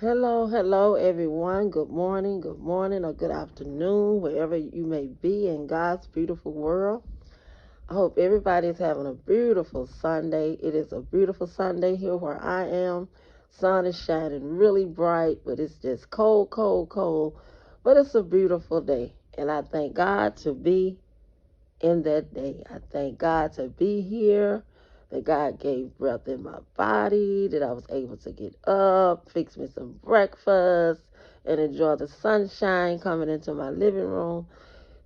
Hello, everyone. Good morning, or good afternoon, wherever you may be in God's beautiful world. I hope everybody is having a beautiful Sunday. It is a beautiful Sunday here where I am. Sun is shining really bright, but it's just cold, cold, cold. But it's a beautiful day, and I thank God to be in that day. I thank God to be here, that God gave breath in my body, that I was able to get up, fix me some breakfast, and enjoy the sunshine coming into my living room.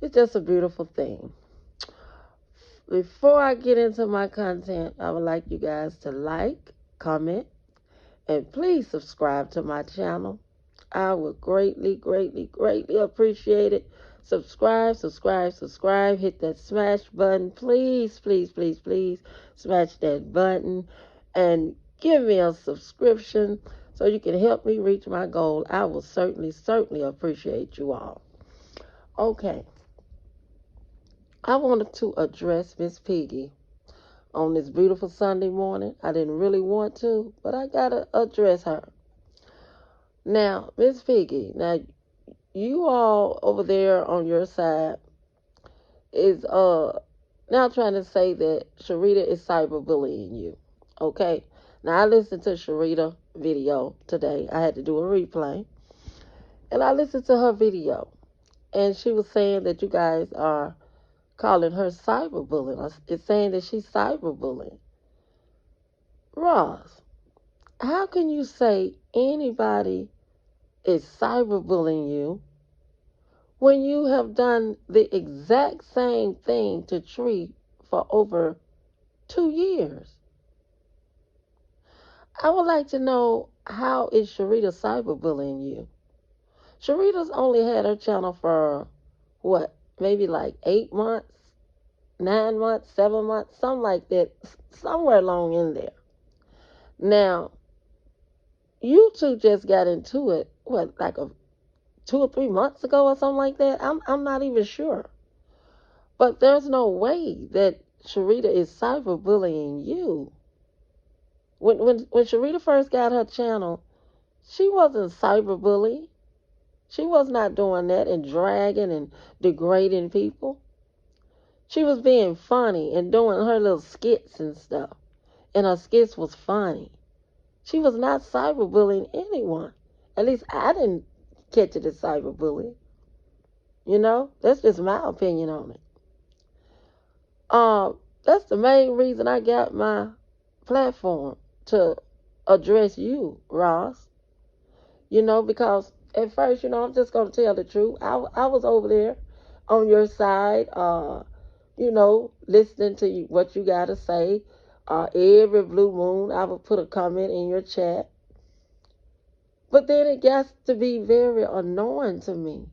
It's just a beautiful thing. Before I get into my content, I would like you guys to like, comment, and please subscribe to my channel. I would greatly, greatly, greatly appreciate it. Subscribe, subscribe, subscribe. Hit that smash button. Please, please, please, please smash that button and give me a subscription so you can help me reach my goal. I will certainly, certainly appreciate you all. Okay, I wanted to address Miss Piggy on this beautiful Sunday morning. I didn't really want to, but I gotta address her. Now, Miss Piggy, now you all over there on your side is now trying to say that Sharita is cyberbullying you. Okay. Now I listened to Sharita video today. I had to do a replay. And I listened to her video. And she was saying that you guys are calling her cyberbullying. It's saying that she's cyberbullying. Ross, how can you say anybody is cyberbullying you when you have done the exact same thing to Tree for over 2 years? I would like to know, how is Sharita cyberbullying you? Sharita's only had her channel for what, maybe like 8 months, 9 months, 7 months, something like that, somewhere along in there. Now, you two just got into it, what, like 2 or 3 months ago or something like that? I'm not even sure. But there's no way that Sharita is cyberbullying you. When Sharita first got her channel, she wasn't cyberbullying. She was not doing that and dragging and degrading people. She was being funny and doing her little skits and stuff. And her skits was funny. She was not cyberbullying anyone. At least I didn't catch it as cyberbullying. You know, that's just my opinion on it. That's the main reason I got my platform, to address you, Ross. Because at first, I'm just going to tell the truth. I was over there on your side, listening to what you got to say. Every blue moon, I would put a comment in your chat. But then it got to be very annoying to me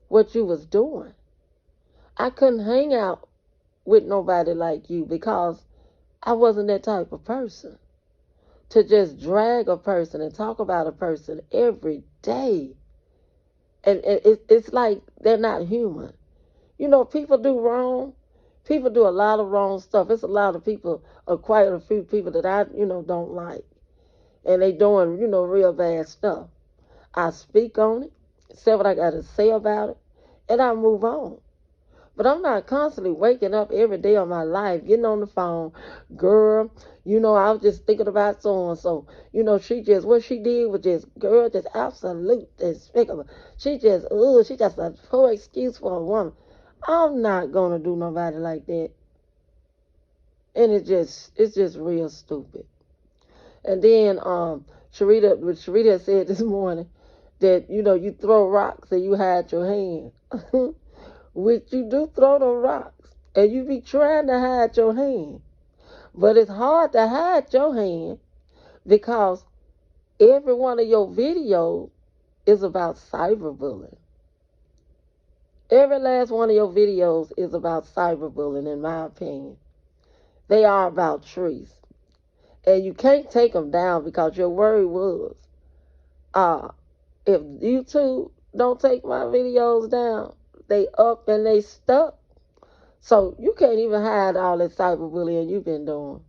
what you was doing. I couldn't hang out with nobody like you because I wasn't that type of person. To just drag a person and talk about a person every day. And it's like they're not human. People do wrong. People do a lot of wrong stuff. It's a lot of people, or quite a few people that I, don't like. And they doing, real bad stuff. I speak on it, say what I got to say about it, and I move on. But I'm not constantly waking up every day of my life, getting on the phone. Girl, I was just thinking about so-and-so. What she did was just, girl, just absolute despicable. She just a poor excuse for a woman. I'm not going to do nobody like that. And it's just real stupid. And then, Sharita said this morning that, you throw rocks and you hide your hand. Which you do throw the rocks, and you be trying to hide your hand. But it's hard to hide your hand because every one of your videos is about cyberbullying. Every last one of your videos is about cyberbullying, in my opinion. They are about trees. And you can't take them down because your word was, if YouTube don't take my videos down, they up and they stuck. So you can't even hide all that cyberbullying you've been doing.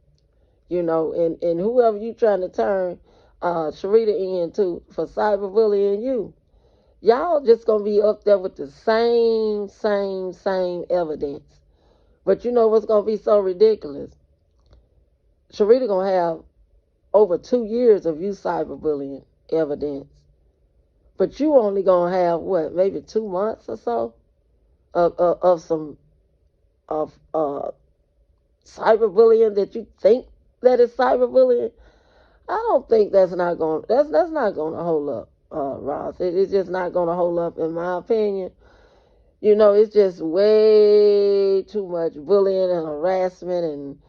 And whoever you trying to turn Sharita in too for cyberbullying you. Y'all just gonna be up there with the same evidence. But you know what's gonna be so ridiculous? Sharita gonna have over 2 years of you cyberbullying evidence. But you only gonna have what, maybe 2 months or so of some of cyberbullying that you think that is cyberbullying. I don't think that's not gonna hold up, Ross. It's just not gonna hold up in my opinion. You know, it's just way too much bullying and harassment and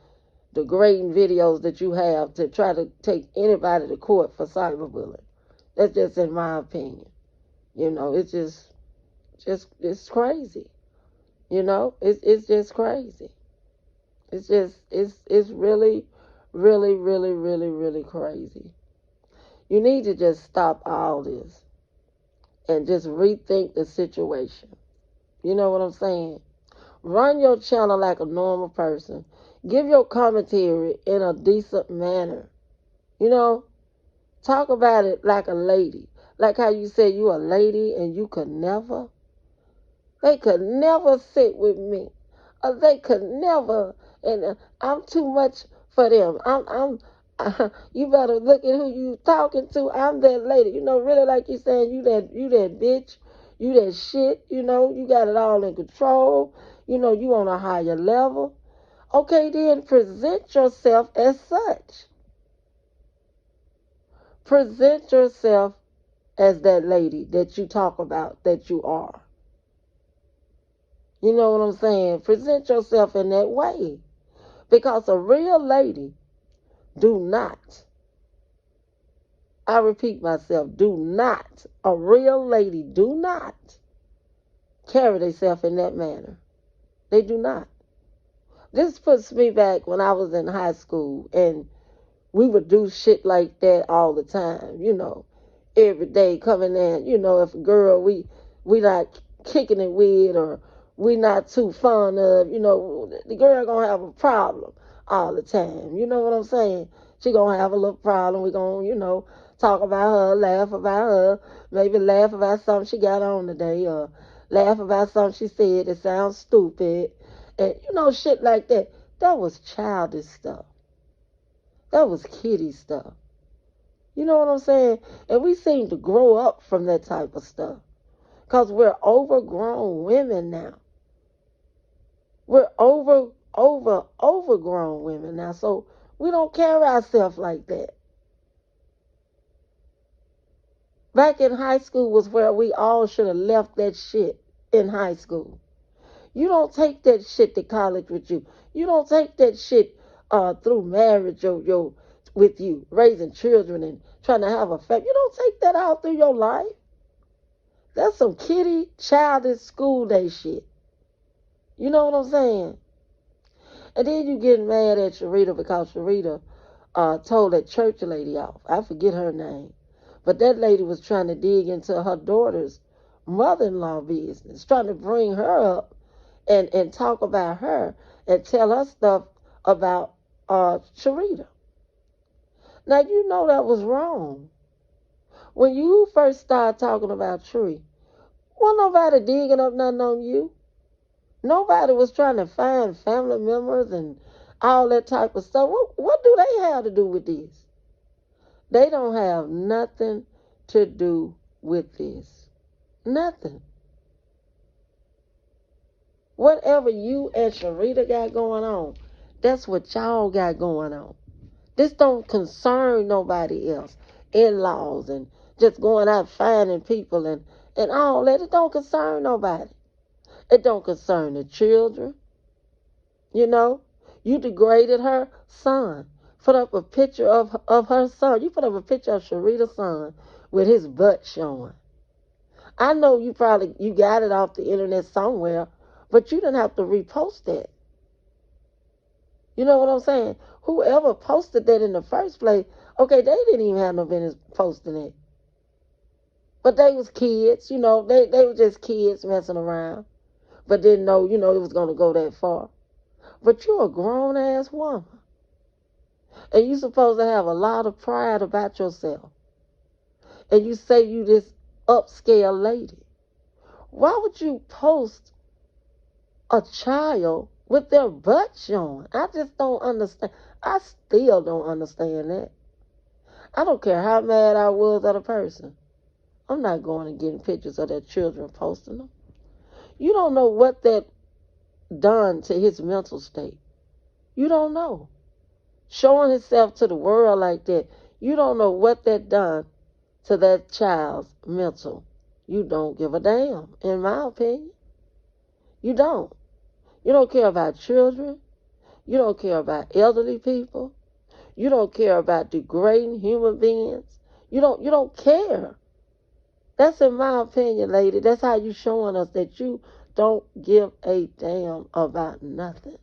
degrading videos that you have to try to take anybody to court for cyberbullying. That's just in my opinion. You know, it's just it's crazy. You know, it's just crazy. It's really crazy. You need to just stop all this and just rethink the situation. You know what I'm saying? Run your channel like a normal person. Give your commentary in a decent manner. You know, talk about it like a lady. Like how you said you a lady and you could never. They could never sit with me. Or they could never. And I'm too much for them. You better look at who you talking to. I'm that lady. You know, really like you saying you that bitch. You that shit. You know, you got it all in control. You know, you on a higher level. Okay, then present yourself as such. Present yourself as that lady that you talk about that you are. You know what I'm saying? Present yourself in that way. Because a real lady do not, I repeat myself, do not, a real lady do not carry themselves in that manner. They do not. This puts me back when I was in high school and we would do shit like that all the time, you know, every day coming in, you know, if a girl we not kicking it with or we not too fond of, you know, the girl gonna have a problem all the time. You know what I'm saying? She gonna have a little problem. We gonna, you know, talk about her, laugh about her, maybe laugh about something she got on today or laugh about something she said that sounds stupid. And, you know, shit like that. That was childish stuff. That was kiddie stuff. You know what I'm saying? And we seem to grow up from that type of stuff. Because we're overgrown women now. We're overgrown women now. So we don't carry ourselves like that. Back in high school was where we all should have left that shit in high school. You don't take that shit to college with you. You don't take that shit through marriage with you, raising children and trying to have a family. You don't take that out through your life. That's some kiddie, childish school day shit. You know what I'm saying? And then you getting mad at Sharita because Sharita told that church lady off. I forget her name. But that lady was trying to dig into her daughter's mother-in-law business, trying to bring her up and talk about her and tell her stuff about Sharita. Now, you know that was wrong. When you first started talking about Tree, wasn't nobody digging up nothing on you. Nobody was trying to find family members and all that type of stuff. What do they have to do with this? They don't have nothing to do with this. Nothing. Whatever you and Sharita got going on, that's what y'all got going on. This don't concern nobody else. In-laws and just going out finding people and all that. It don't concern nobody. It don't concern the children. You know, you degraded her son. Put up a picture of her son. You put up a picture of Sharita's son with his butt showing. I know you got it off the internet somewhere, but you didn't have to repost that. You know what I'm saying? Whoever posted that in the first place, okay, they didn't even have no business posting it. But they was kids, you know, they were just kids messing around, but didn't know, you know, it was going to go that far. But you're a grown-ass woman. And you're supposed to have a lot of pride about yourself. And you say you this upscale lady. Why would you post a child with their butt showing? I just don't understand. I still don't understand that. I don't care how mad I was at a person. I'm not going and getting pictures of their children posting them. You don't know what that done to his mental state. You don't know. Showing himself to the world like that, you don't know what that done to that child's mental. You don't give a damn, in my opinion. You don't. You don't care about children. You don't care about elderly people. You don't care about degrading human beings. You don't care. That's in my opinion, lady. That's how you showing us that you don't give a damn about nothing.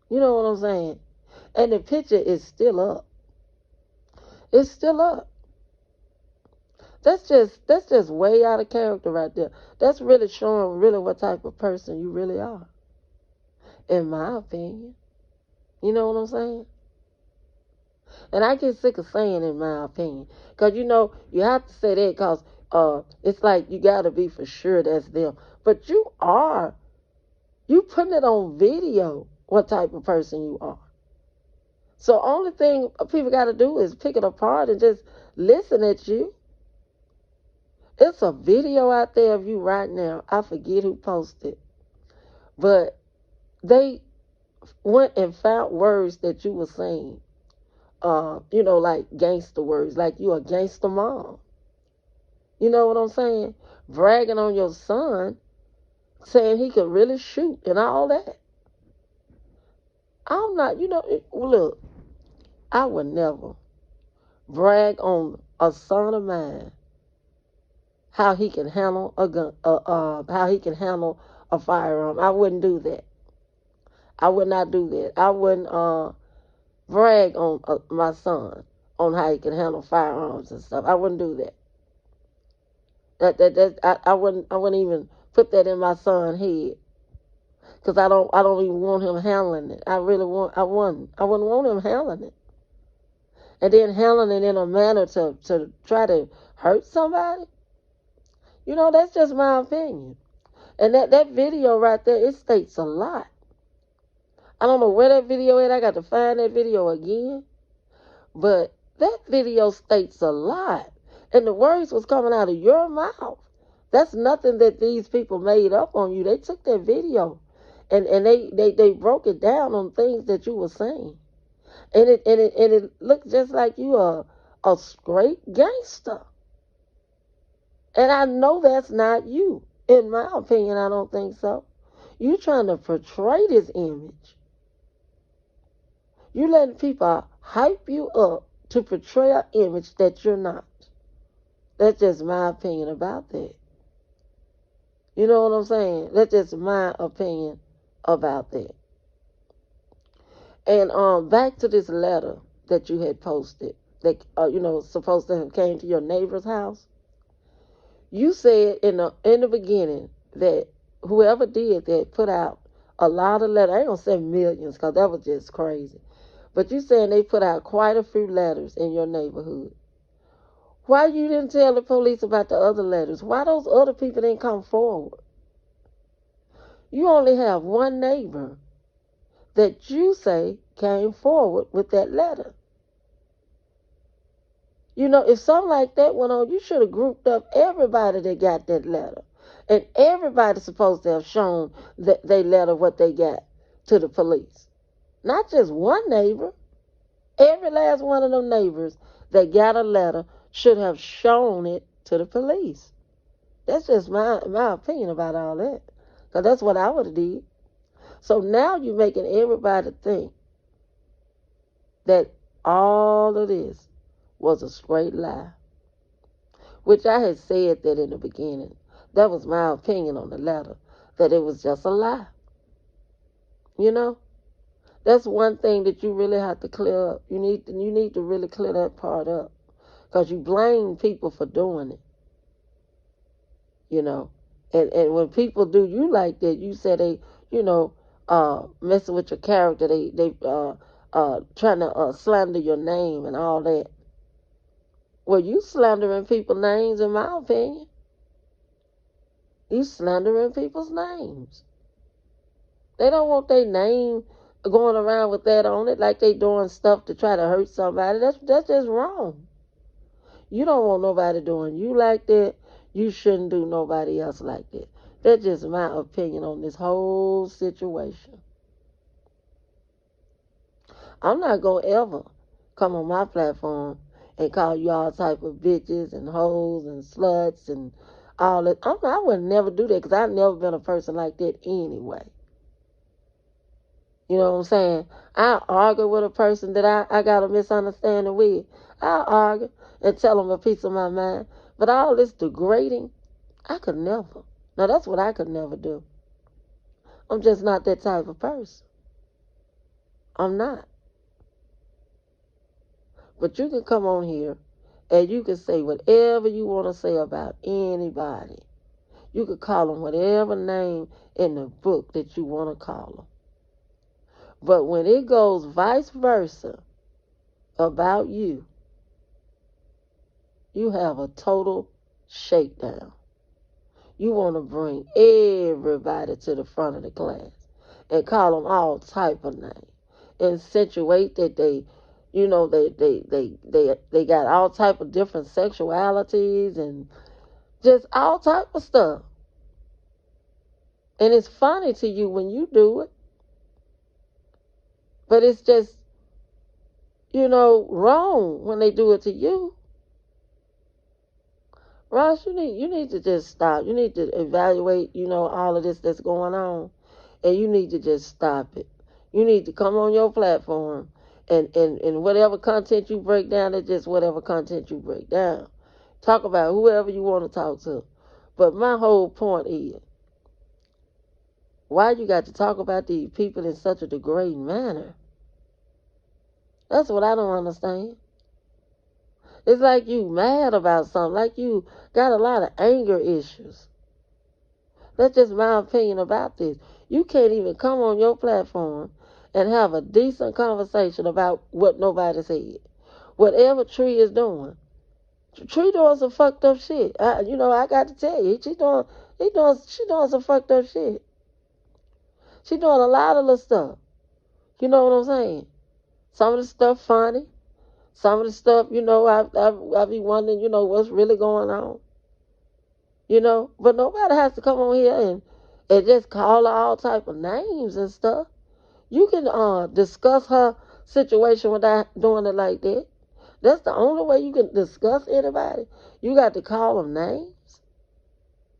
You know what I'm saying? And the picture is still up. It's still up. That's just way out of character right there. That's really showing really what type of person you really are. In my opinion. You know what I'm saying? And I get sick of saying in my opinion. Because, you have to say that because it's like you got to be for sure that's them. But you are. You putting it on video what type of person you are. So only thing people got to do is pick it apart and just listen at you. It's a video out there of you right now. I forget who posted. But they went and found words that you were saying. Like gangster words, like you a gangster mom. You know what I'm saying? Bragging on your son, saying he could really shoot and all that. I'm not, look, I would never brag on a son of mine how he can handle a gun, how he can handle a firearm. I wouldn't do that. I would not do that. I wouldn't brag on my son on how he can handle firearms and stuff. I wouldn't do that. I wouldn't even put that in my son's head because I don't even want him handling it. I wouldn't want him handling it, and then handling it in a manner to try to hurt somebody. That's just my opinion. And that video right there, it states a lot. I don't know where that video is. I got to find that video again. But that video states a lot. And the words was coming out of your mouth. That's nothing that these people made up on you. They took that video and they broke it down on things that you were saying. And it looked just like you are a straight gangster. And I know that's not you. In my opinion, I don't think so. You trying to portray this image. You letting people hype you up to portray an image that you're not. That's just my opinion about that. You know what I'm saying? That's just my opinion about that. And back to this letter that you had posted that supposed to have came to your neighbor's house. You said in the beginning that whoever did that put out a lot of letters. I ain't gonna say millions because that was just crazy. But you saying they put out quite a few letters in your neighborhood. Why you didn't tell the police about the other letters? Why those other people didn't come forward? You only have one neighbor that you say came forward with that letter. If something like that went on, you should have grouped up everybody that got that letter. And everybody's supposed to have shown that they letter what they got to the police. Not just one neighbor. Every last one of them neighbors that got a letter should have shown it to the police. That's just my opinion about all that. Because that's what I would have did. So now you're making everybody think that all of this was a straight lie. Which I had said that in the beginning. That was my opinion on the letter. That it was just a lie. That's one thing that you really have to clear up. You need to really clear that part up. Because you blame people for doing it. And when people do you like that, you say they, messing with your character. They trying to slander your name and all that. Well, you slandering people's names, in my opinion. You slandering people's names. They don't want their name going around with that on it, like they doing stuff to try to hurt somebody. That's just wrong. You don't want nobody doing you like that. You shouldn't do nobody else like that. That's just my opinion on this whole situation. I'm not gonna ever come on my platform and call you all type of bitches and hoes and sluts and all that. I would never do that because I've never been a person like that anyway. You know what I'm saying? I argue with a person that I got a misunderstanding with. I argue and tell them a piece of my mind. But all this degrading, I could never. Now that's what I could never do. I'm just not that type of person. I'm not. But you can come on here and you can say whatever you want to say about anybody. You could call them whatever name in the book that you want to call them. But when it goes vice versa about you, you have a total shakedown. You want to bring everybody to the front of the class and call them all type of names, insinuate that they got all type of different sexualities and just all type of stuff. And it's funny to you when you do it, but it's just wrong when they do it to you. Ross, you need to just stop. You need to evaluate, all of this that's going on, and you need to just stop it. You need to come on your platform and whatever content you break down, it's just whatever content you break down. Talk about whoever you want to talk to. But my whole point is, why you got to talk about these people in such a degrading manner? That's what I don't understand. It's like you mad about something, like you got a lot of anger issues. That's just my opinion about this. You can't even come on your platform and have a decent conversation about what nobody said. Whatever Tree is doing. Tree doing some fucked up shit. I got to tell you, she doing some fucked up shit. She doing a lot of little stuff. You know what I'm saying? Some of the stuff funny. Some of the stuff, I be wondering, what's really going on. But nobody has to come on here and just call her all type of names and stuff. You can discuss her situation without doing it like that. That's the only way you can discuss anybody. You got to call them names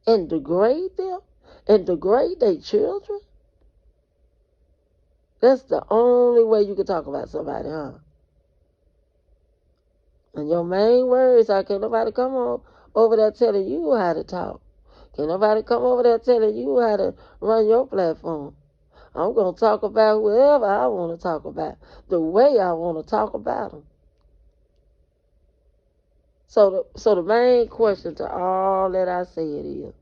and degrade them and degrade their children. That's the only way you can talk about somebody, huh? And your main words are, can't nobody come on over there telling you how to talk. Can't nobody come over there telling you how to run your platform. I'm going to talk about whoever I want to talk about, the way I want to talk about them. So the main question to all that I said is,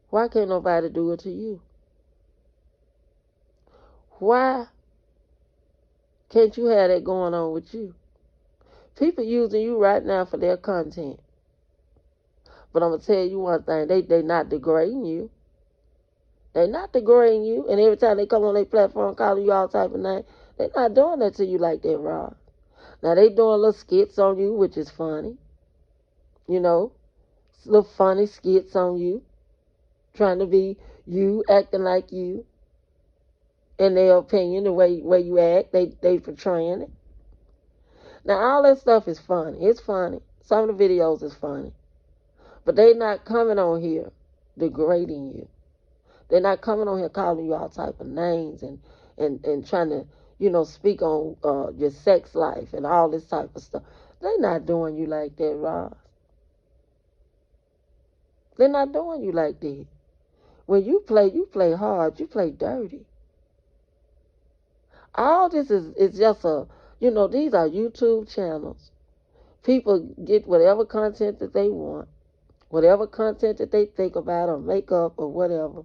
why can't nobody do it to you? Why can't you have that going on with you? People using you right now for their content. But I'm going to tell you one thing, they not degrading you. They not degrading you. And every time they come on their platform calling you all type of names, they not doing that to you like that, Rob. Now they doing little skits on you, which is funny. Little funny skits on you. Trying to be you, acting like you. In their opinion, the way you act, they portraying it. Now all that stuff is funny. It's funny. Some of the videos is funny. But they not coming on here degrading you. They're not coming on here calling you all type of names and trying to, speak on your sex life and all this type of stuff. They're not doing you like that, Ross. They're not doing you like that. When you play hard. You play dirty. All this is just these are YouTube channels. People get whatever content that they want, whatever content that they think about or make up or whatever.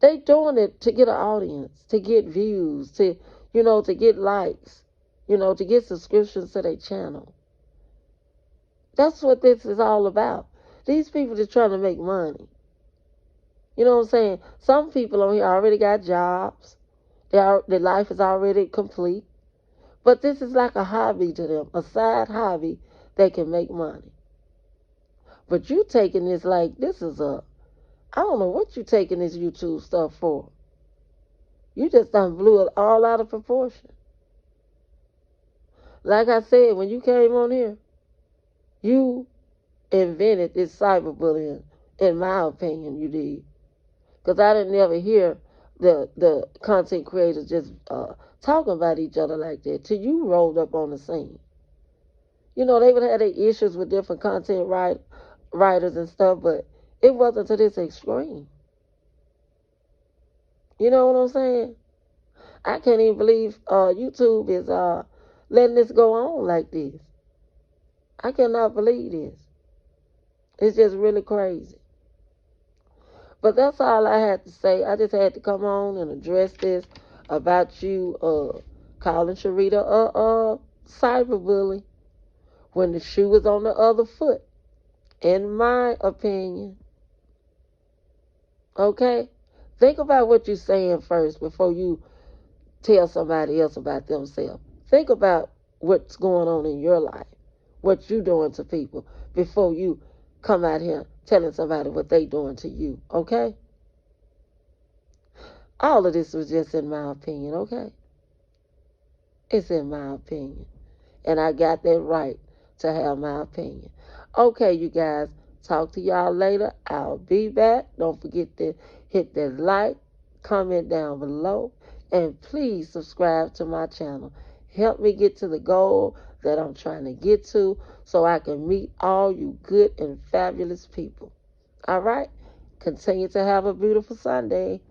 They doing it to get an audience, to get views, to, to get likes, to get subscriptions to their channel. That's what this is all about. These people are trying to make money. You know what I'm saying? Some people on here already got jobs. Their life is already complete. But this is like a hobby to them, a side hobby they can make money. But you taking this like this is I don't know what you taking this YouTube stuff for. You just done blew it all out of proportion. Like I said, when you came on here, you invented this cyberbullying, in my opinion, you did. Because I didn't ever hear the content creators just talking about each other like that till you rolled up on the scene. They would have their issues with different writers and stuff, but it wasn't to this extreme. You know what I'm saying? I can't even believe YouTube is letting this go on like this. I cannot believe this. It's just really crazy. But that's all I had to say. I just had to come on and address this about you calling Sharita a cyberbully when the shoe was on the other foot, in my opinion. Okay? Think about what you're saying first before you tell somebody else about themselves. Think about what's going on in your life, what you're doing to people before you come out here telling somebody what they doing to you. Okay? All of this was just in my opinion, okay? It's in my opinion. And I got that right to have my opinion. Okay, you guys. Talk to y'all later. I'll be back. Don't forget to hit that like, comment down below, and please subscribe to my channel. Help me get to the goal that I'm trying to get to so I can meet all you good and fabulous people. All right? Continue to have a beautiful Sunday.